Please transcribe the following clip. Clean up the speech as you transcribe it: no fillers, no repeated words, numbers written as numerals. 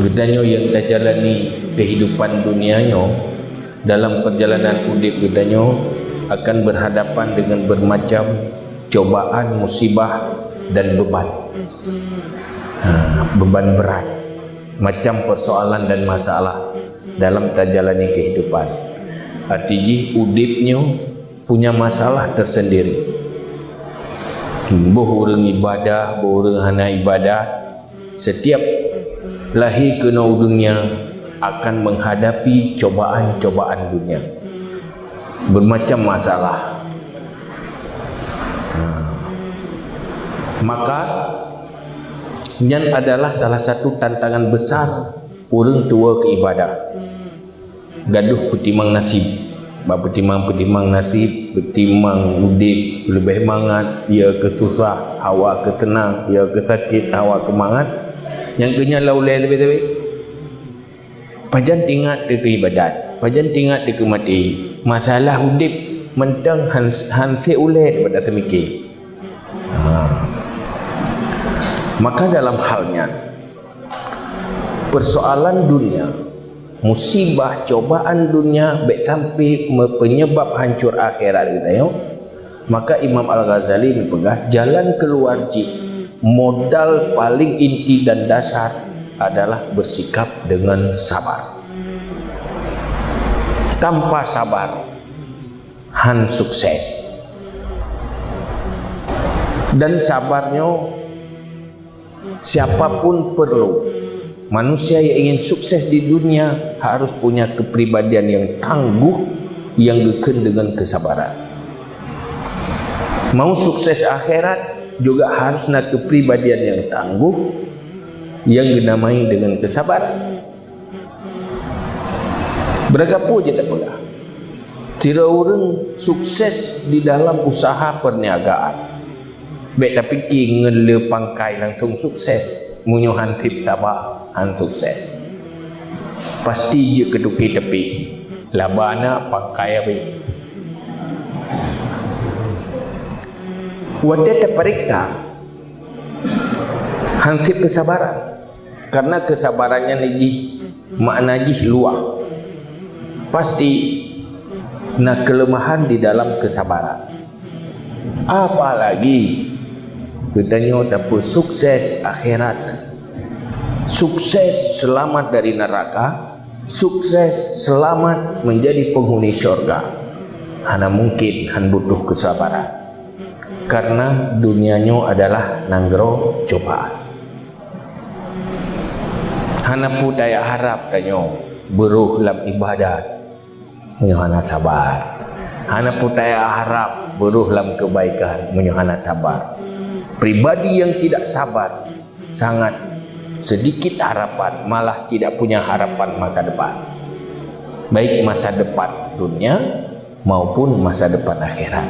Gedanyo yang dah jalani kehidupan dunianya, dalam perjalanan udip gedanyo akan berhadapan dengan bermacam cobaan, musibah dan beban. Beban berat, macam persoalan dan masalah dalam terjalani kehidupan. Artinya udipnya punya masalah tersendiri. Boh orang ibadah, boh orang hana ibadah, setiap lahir ke dunia akan menghadapi cobaan-cobaan dunia, bermacam masalah. Maka yang adalah salah satu tantangan besar orang tua ke ibadah. Gaduh petimang nasib, petimang nasib, petimang udip, lebih mangat, ia ke susah, hawa ke tenang, ia ke sakit, hawa ke mangat. Yang kena laulai lebih-lebih. Pajan tingkat dia ke ibadat, pajan tingkat dia ke mati. Masalah udip mentang hansi ulet pada semikir. Maka dalam halnya persoalan dunia, musibah, cobaan dunia baik sampai penyebab hancur akhirat kita yo. Maka Imam Al-Ghazali berpegang jalan keluar modal paling inti dan dasar adalah bersikap dengan sabar. Tanpa sabar han sukses. Dan sabarnya siapapun perlu. Manusia yang ingin sukses di dunia harus punya kepribadian yang tangguh, yang geken dengan kesabaran. Mau sukses akhirat juga harus nak kepribadian yang tangguh, yang dinamai dengan kesabaran. Berapa je tak pula. Tidak orang sukses di dalam usaha perniagaan. Baik tapi ngele pangkai langsung sukses. Munyuhan tip sabar han sukses. Pasti je keduki tepi. Labana pangkai habis. Wadah terperiksa hansip kesabaran, karena kesabarannya lagi makna jih luar. Pasti nak kelemahan di dalam kesabaran. Apalagi katanya dapat sukses akhirat, sukses selamat dari neraka, sukses selamat menjadi penghuni syurga. Hana mungkin han butuh kesabaran, karena dunianya adalah nanggro cobaan. Hana pun daya harap danyo beruh dalam ibadat, menyuhana sabar. Hana pun daya harap beruh dalam kebaikan, menyuhana sabar. Pribadi yang tidak sabar sangat sedikit harapan, malah tidak punya harapan masa depan, baik masa depan dunia maupun masa depan akhirat.